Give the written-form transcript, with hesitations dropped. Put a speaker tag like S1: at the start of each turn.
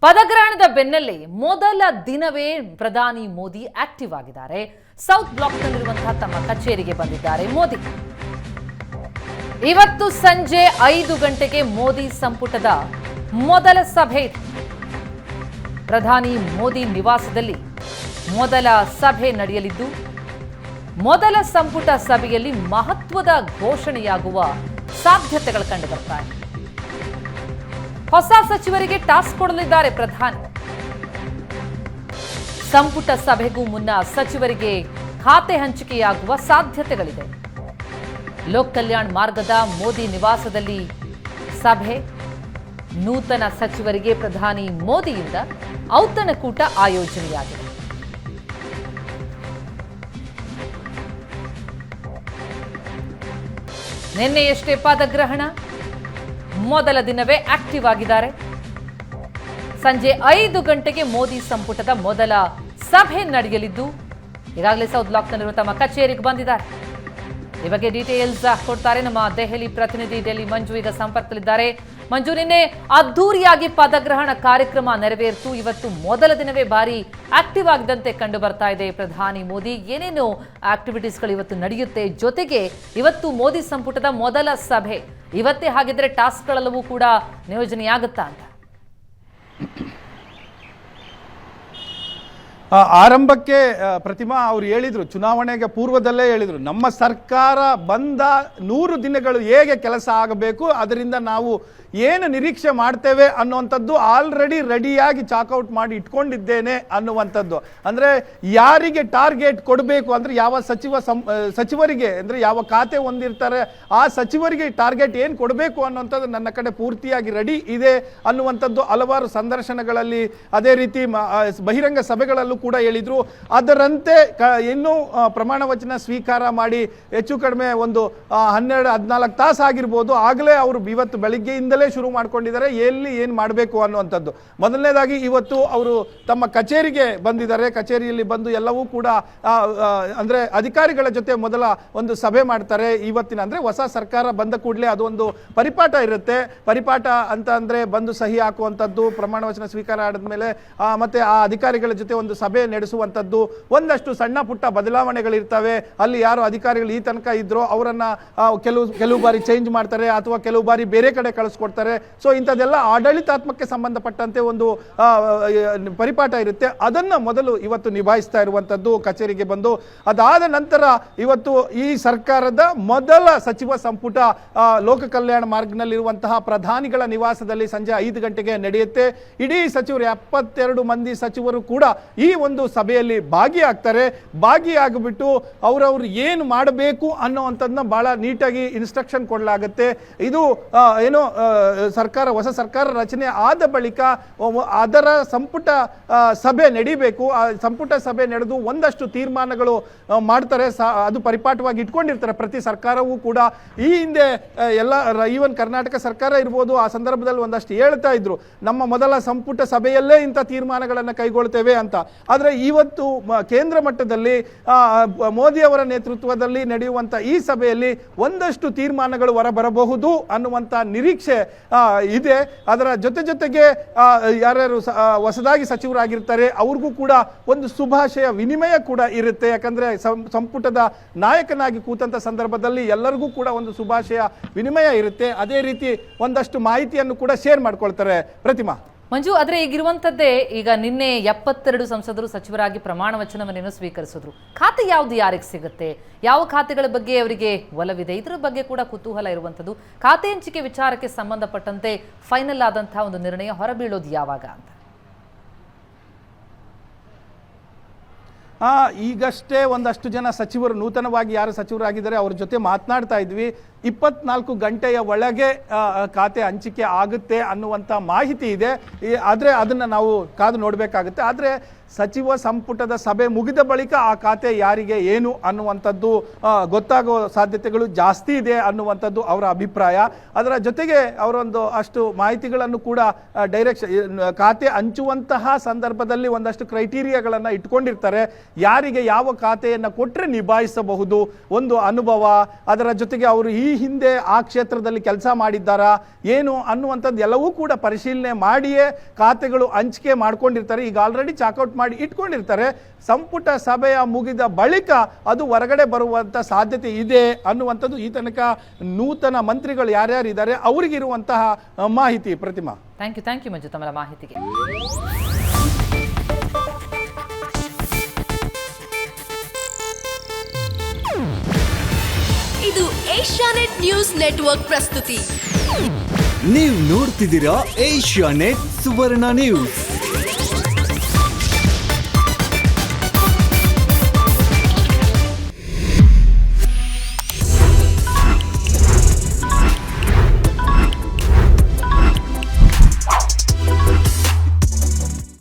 S1: ಪದಗ್ರಹಣದ ಬೆನ್ನಲ್ಲೇ ಮೊದಲ ದಿನವೇ ಪ್ರಧಾನಿ ಮೋದಿ ಆಕ್ಟಿವ್ ಆಗಿದ್ದಾರೆ. ಸೌತ್ ಬ್ಲಾಕ್ನಲ್ಲಿರುವಂತಹ ತಮ್ಮ ಕಚೇರಿಗೆ ಬಂದಿದ್ದಾರೆ ಮೋದಿ. ಇವತ್ತು ಸಂಜೆ 5 ಗಂಟೆಗೆ ಮೋದಿ ಸಂಪುಟದ ಮೊದಲ ಸಭೆ. ಪ್ರಧಾನಿ ಮೋದಿ ನಿವಾಸದಲ್ಲಿ ಮೊದಲ ಸಭೆ ನಡೆಯಲಿದ್ದು, ಮೊದಲ ಸಂಪುಟ ಸಭೆಯಲ್ಲಿ ಮಹತ್ವದ ಘೋಷಣೆಯಾಗುವ ಸಾಧ್ಯತೆಗಳು ಕಂಡುಬರ್ತಾ ಇದೆ. ಹೊಸ ಸಚಿವರಿಗೆ ಟಾಸ್ಕ್ ಕೊಡಲಿದ್ದಾರೆ ಪ್ರಧಾನಿ. ಸಂಪುಟ ಸಭೆಗೂ ಮುನ್ನ ಸಚಿವರಿಗೆ ಖಾತೆ ಹಂಚಿಕೆಯಾಗುವ ಸಾಧ್ಯತೆಗಳಿದೆ. ಲೋಕ್ ಕಲ್ಯಾಣ್ ಮಾರ್ಗದ ಮೋದಿ ನಿವಾಸದಲ್ಲಿ ಸಭೆ. ನೂತನ ಸಚಿವರಿಗೆ ಪ್ರಧಾನಿ ಮೋದಿಯಿಂದ ಔತಣಕೂಟ ಆಯೋಜನೆಯಾಗಿದೆ. ನಿನ್ನೆಯಷ್ಟೇ ಪದಗ್ರಹಣ, ಮೊದಲ ದಿನವೇ ಆಕ್ಟಿವ್ ಆಗಿದ್ದಾರೆ. ಸಂಜೆ 5 ಗಂಟೆಗೆ ಮೋದಿ ಸಂಪುಟದ ಮೊದಲ ಸಭೆ ನಡೆಯಲಿದ್ದು, ಈಗಾಗಲೇ ಸೌತ್ ಬ್ಲಾಕ್ನಲ್ಲಿರುವ ತಮ್ಮ ಕಚೇರಿಗೆ ಬಂದಿದ್ದಾರೆ. ಈ ಬಗ್ಗೆ ಡೀಟೇಲ್ಸ್ ಕೊಡ್ತಾರೆ ನಮ್ಮ ದೆಹಲಿ ಪ್ರತಿನಿಧಿ ಡೆಲ್ಲಿ ಮಂಜು ಈಗ ಸಂಪರ್ಕದಲ್ಲಿದ್ದಾರೆ. ಮಂಜು, ನಿನ್ನೆ ಅದ್ದೂರಿಯಾಗಿ ಪದಗ್ರಹಣ ಕಾರ್ಯಕ್ರಮ ನೆರವೇರಿತು. ಇವತ್ತು ಮೊದಲ ದಿನವೇ ಭಾರಿ ಆಕ್ಟಿವ್ ಆಗಿದ್ದಂತೆ ಕಂಡು ಬರ್ತಾ ಇದೆ ಪ್ರಧಾನಿ ಮೋದಿ. ಏನೇನು ಆಕ್ಟಿವಿಟೀಸ್ಗಳು ಇವತ್ತು ನಡೆಯುತ್ತೆ, ಜೊತೆಗೆ ಇವತ್ತು ಮೋದಿ ಸಂಪುಟದ ಮೊದಲ ಸಭೆ ಇವತ್ತೇ, ಹಾಗಿದ್ರೆ ಟಾಸ್ಕ್ಗಳೆಲ್ಲವೂ ಕೂಡ ನಿಯೋಜನೆಯಾಗುತ್ತಾ ಅಂತ?
S2: ಆರಂಭಕ್ಕೆ ಪ್ರತಿಮಾ ಅವರು ಹೇಳಿದರು, ಚುನಾವಣೆಗೆ ಪೂರ್ವದಲ್ಲೇ ಹೇಳಿದರು, ನಮ್ಮ ಸರ್ಕಾರ ಬಂದ 100 ದಿನಗಳು ಹೇಗೆ ಕೆಲಸ ಆಗಬೇಕು, ಅದರಿಂದ ನಾವು ಏನು ನಿರೀಕ್ಷೆ ಮಾಡ್ತೇವೆ ಅನ್ನುವಂಥದ್ದು ಆಲ್ರೆಡಿ ರೆಡಿಯಾಗಿ ಚಾಕ್ಔಟ್ ಮಾಡಿ ಇಟ್ಕೊಂಡಿದ್ದೇನೆ ಅನ್ನುವಂಥದ್ದು. ಅಂದರೆ ಯಾರಿಗೆ ಟಾರ್ಗೆಟ್ ಕೊಡಬೇಕು ಅಂದರೆ ಯಾವ ಸಚಿವರಿಗೆ ಅಂದರೆ ಯಾವ ಖಾತೆ ಹೊಂದಿರ್ತಾರೆ ಆ ಸಚಿವರಿಗೆ ಟಾರ್ಗೆಟ್ ಏನು ಕೊಡಬೇಕು ಅನ್ನುವಂಥದ್ದು ನನ್ನ ಕಡೆ ಪೂರ್ತಿಯಾಗಿ ರೆಡಿ ಇದೆ ಅನ್ನುವಂಥದ್ದು ಹಲವಾರು ಸಂದರ್ಶನಗಳಲ್ಲಿ, ಅದೇ ರೀತಿ ಬಹಿರಂಗ ಸಭೆಗಳಲ್ಲೂ ಕೂಡ ಹೇಳಿದ್ರು. ಅದರಂತೆ ಇನ್ನೂ ಪ್ರಮಾಣ ವಚನ ಸ್ವೀಕಾರ ಮಾಡಿ ಹೆಚ್ಚು ಕಡಿಮೆ ಒಂದು 12-14 ತಾಸು ಆಗಿರ್ಬೋದು. ಆಗಲೇ ಅವರು ಇವತ್ತು ಬೆಳಿಗ್ಗೆಯಿಂದಲೇ ಶುರು ಮಾಡ್ಕೊಂಡಿದ್ದಾರೆ ಎಲ್ಲಿ ಏನು ಮಾಡಬೇಕು ಅನ್ನುವಂಥದ್ದು. ಮೊದಲನೇದಾಗಿ ಇವತ್ತು ಅವರು ತಮ್ಮ ಕಚೇರಿಗೆ ಬಂದಿದ್ದಾರೆ. ಕಚೇರಿಯಲ್ಲಿ ಬಂದು ಎಲ್ಲವೂ ಕೂಡ ಅಂದರೆ ಅಧಿಕಾರಿಗಳ ಜೊತೆ ಮೊದಲ ಒಂದು ಸಭೆ ಮಾಡ್ತಾರೆ. ಇವತ್ತಿನ ಅಂದರೆ ಹೊಸ ಸರ್ಕಾರ ಬಂದ ಕೂಡಲೇ ಅದೊಂದು ಪರಿಪಾಠ ಇರುತ್ತೆ. ಪರಿಪಾಠ ಅಂತ ಅಂದರೆ ಬಂದು ಸಹಿ ಹಾಕುವಂಥದ್ದು, ಪ್ರಮಾಣ ವಚನ ಸ್ವೀಕಾರ ಆಡಿದ್ಮೇಲೆ ಮತ್ತೆ ಆ ಅಧಿಕಾರಿಗಳ ಜೊತೆ ಒಂದು ಸಭೆ ನಡೆಸುವಂಥದ್ದು. ಒಂದಷ್ಟು ಸಣ್ಣ ಪುಟ್ಟ ಬದಲಾವಣೆಗಳಿರ್ತವೆ. ಅಲ್ಲಿ ಯಾರು ಅಧಿಕಾರಿಗಳು ಈ ತನಕ ಇದ್ರೋ ಅವರನ್ನ ಕೆಲವು ಬಾರಿ ಚೇಂಜ್ ಮಾಡ್ತಾರೆ ಅಥವಾ ಕೆಲವು ಬಾರಿ ಬೇರೆ ಕಡೆ ಕಳಿಸ್ಕೊಡ್ತಾರೆ. ಸೊ ಇಂಥದ್ದೆಲ್ಲ ಆಡಳಿತಾತ್ಮಕಕ್ಕೆ ಸಂಬಂಧಪಟ್ಟಂತೆ ಒಂದು ಪರಿಪಾಠ ಇರುತ್ತೆ. ಅದನ್ನ ಮೊದಲು ಇವತ್ತು ನಿಭಾಯಿಸ್ತಾ ಇರುವಂಥದ್ದು ಕಚೇರಿಗೆ ಬಂದು. ಅದಾದ ನಂತರ ಇವತ್ತು ಈ ಸರ್ಕಾರದ ಮೊದಲ ಸಚಿವ ಸಂಪುಟ ಲೋಕ ಕಲ್ಯಾಣ ಮಾರ್ಗ್ನಲ್ಲಿರುವಂತಹ ಪ್ರಧಾನಿಗಳ ನಿವಾಸದಲ್ಲಿ ಸಂಜೆ 5 ಗಂಟೆಗೆ ನಡೆಯುತ್ತೆ. ಇಡೀ ಸಚಿವರು 72 ಮಂದಿ ಸಚಿವರು ಕೂಡ ಈ ಒಂದು ಸಭೆಯಲ್ಲಿ ಭಾಗಿಯಾಗ್ತಾರೆ. ಭಾಗಿಯಾಗಿಬಿಟ್ಟು ಅವರವ್ರು ಏನು ಮಾಡಬೇಕು ಅನ್ನೋವಂಥದ್ದನ್ನ ಬಹಳ ನೀಟಾಗಿ ಇನ್ಸ್ಟ್ರಕ್ಷನ್ ಕೊಡಲಾಗುತ್ತೆ. ಇದು ಏನೋ ಹೊಸ ಸರ್ಕಾರ ರಚನೆ ಆದ ಬಳಿಕ ಅದರ ಸಂಪುಟ ಸಭೆ ನಡೀಬೇಕು. ಆ ಸಂಪುಟ ಸಭೆ ನಡೆದು ಒಂದಷ್ಟು ತೀರ್ಮಾನಗಳು ಮಾಡ್ತಾರೆ. ಅದು ಪರಿಪಾಠವಾಗಿ ಇಟ್ಕೊಂಡಿರ್ತಾರೆ ಪ್ರತಿ ಸರ್ಕಾರವೂ ಕೂಡ. ಈ ಹಿಂದೆ ಎಲ್ಲ ಈವನ್ ಕರ್ನಾಟಕ ಸರ್ಕಾರ ಇರ್ಬೋದು, ಆ ಸಂದರ್ಭದಲ್ಲಿ ಒಂದಷ್ಟು ಹೇಳ್ತಾ ಇದ್ರು, ನಮ್ಮ ಮೊದಲ ಸಂಪುಟ ಸಭೆಯಲ್ಲೇ ಇಂಥ ತೀರ್ಮಾನಗಳನ್ನು ಕೈಗೊಳ್ತೇವೆ ಅಂತ. ಆದರೆ ಇವತ್ತು ಕೇಂದ್ರ ಮಟ್ಟದಲ್ಲಿ ಮೋದಿ ಅವರ ನೇತೃತ್ವದಲ್ಲಿ ನಡೆಯುವಂಥ ಈ ಸಭೆಯಲ್ಲಿ ಒಂದಷ್ಟು ತೀರ್ಮಾನಗಳು ಹೊರಬರಬಹುದು ಅನ್ನುವಂಥ ನಿರೀಕ್ಷೆ ಇದೆ. ಅದರ ಜೊತೆಗೆ ಯಾರ್ಯಾರು ಹೊಸದಾಗಿ ಸಚಿವರಾಗಿರ್ತಾರೆ ಅವ್ರಿಗೂ ಕೂಡ ಒಂದು ಶುಭಾಶಯ ವಿನಿಮಯ ಕೂಡ ಇರುತ್ತೆ. ಯಾಕಂದ್ರೆ ಸಂಪುಟದ ನಾಯಕನಾಗಿ ಕೂತಂತ ಸಂದರ್ಭದಲ್ಲಿ ಎಲ್ಲರಿಗೂ ಕೂಡ ಒಂದು ಶುಭಾಶಯ ವಿನಿಮಯ ಇರುತ್ತೆ. ಅದೇ ರೀತಿ ಒಂದಷ್ಟು ಮಾಹಿತಿಯನ್ನು ಕೂಡ ಶೇರ್ ಮಾಡ್ಕೊಳ್ತಾರೆ. ಪ್ರತಿಮಾ,
S1: ಮಂಜು, ಆದ್ರೆ ಈಗಿರುವಂತದ್ದೇ, ಈಗ ನಿನ್ನೆ 72 ಸಂಸದರು ಸಚಿವರಾಗಿ ಪ್ರಮಾಣ ವಚನವನ್ನೇನು ಸ್ವೀಕರಿಸಿದ್ರು. ಖಾತೆ ಯಾವುದು ಯಾರಿಗೆ ಸಿಗುತ್ತೆ, ಯಾವ ಖಾತೆಗಳ ಬಗ್ಗೆ ಅವರಿಗೆ ಒಲವಿದೆ, ಇದರ ಬಗ್ಗೆ ಕೂಡ ಕುತೂಹಲ ಇರುವಂಥದ್ದು. ಖಾತೆ ಹಂಚಿಕೆ ವಿಚಾರಕ್ಕೆ ಸಂಬಂಧಪಟ್ಟಂತೆ ಫೈನಲ್ ಆದಂತಹ ಒಂದು ನಿರ್ಣಯ ಹೊರಬೀಳೋದು ಯಾವಾಗ ಅಂತ?
S2: ಈಗಷ್ಟೇ ಒಂದಷ್ಟು ಜನ ಸಚಿವರು, ನೂತನವಾಗಿ ಯಾರು ಸಚಿವರಾಗಿದ್ದಾರೆ ಅವ್ರ ಜೊತೆ ಮಾತನಾಡ್ತಾ ಇದ್ವಿ. 24 ಗಂಟೆಯ ಒಳಗೆ ಖಾತೆ ಹಂಚಿಕೆ ಆಗುತ್ತೆ ಅನ್ನುವಂಥ ಮಾಹಿತಿ ಇದೆ. ಆದರೆ ಅದನ್ನು ನಾವು ಕಾದು ನೋಡಬೇಕಾಗುತ್ತೆ. ಆದರೆ ಸಚಿವ ಸಂಪುಟದ ಸಭೆ ಮುಗಿದ ಬಳಿಕ ಆ ಖಾತೆ ಯಾರಿಗೆ ಏನು ಅನ್ನುವಂಥದ್ದು ಗೊತ್ತಾಗೋ ಸಾಧ್ಯತೆಗಳು ಜಾಸ್ತಿ ಇದೆ ಅನ್ನುವಂಥದ್ದು ಅವರ ಅಭಿಪ್ರಾಯ. ಅದರ ಜೊತೆಗೆ ಅವರೊಂದು ಅಷ್ಟು ಮಾಹಿತಿಗಳನ್ನು ಕೂಡ ಖಾತೆ ಹಂಚುವಂತಹ ಸಂದರ್ಭದಲ್ಲಿ ಒಂದಷ್ಟು ಕ್ರೈಟೀರಿಯಾಗಳನ್ನು ಇಟ್ಕೊಂಡಿರ್ತಾರೆ. ಯಾರಿಗೆ ಯಾವ ಖಾತೆಯನ್ನು ಕೊಟ್ಟರೆ ನಿಭಾಯಿಸಬಹುದು, ಒಂದು ಅನುಭವ, ಅದರ ಜೊತೆಗೆ ಅವರು ಈ ಈ ಹಿಂದೆ ಆ ಕ್ಷೇತ್ರದಲ್ಲಿ ಕೆಲಸ ಮಾಡಿದ್ದಾರಾ ಏನು ಅನ್ನುವಂಥದ್ದು ಎಲ್ಲವೂ ಕೂಡ ಪರಿಶೀಲನೆ ಮಾಡಿಯೇ ಖಾತೆಗಳು ಹಂಚಿಕೆ ಮಾಡ್ಕೊಂಡಿರ್ತಾರೆ. ಈಗ ಆಲ್ರೆಡಿ ಚಾಕೌಟ್ ಮಾಡಿ ಇಟ್ಕೊಂಡಿರ್ತಾರೆ. ಸಂಪುಟ ಸಭೆಯ ಮುಗಿದ ಬಳಿಕ ಅದು ಹೊರಗಡೆ ಬರುವಂಥ ಸಾಧ್ಯತೆ ಇದೆ ಅನ್ನುವಂಥದ್ದು ಈ ತನಕ ನೂತನ ಮಂತ್ರಿಗಳು ಯಾರ್ಯಾರು ಇದ್ದಾರೆ ಅವರಿಗಿರುವಂತಹ ಮಾಹಿತಿ. ಪ್ರತಿಮಾ,
S1: ಥ್ಯಾಂಕ್ ಯು ಮಂಜು ತಮ್ಮ ಮಾಹಿತಿಗೆ.
S3: ಇದು ಏಷ್ಯಾನೆಟ್ ನ್ಯೂಸ್ ನೆಟ್ವರ್ಕ್ ಪ್ರಸ್ತುತಿ.
S4: ನೀವು ನೋಡ್ತಿದ್ದೀರಾ ಏಷ್ಯಾನೆಟ್ ಸುವರ್ಣ ನ್ಯೂಸ್.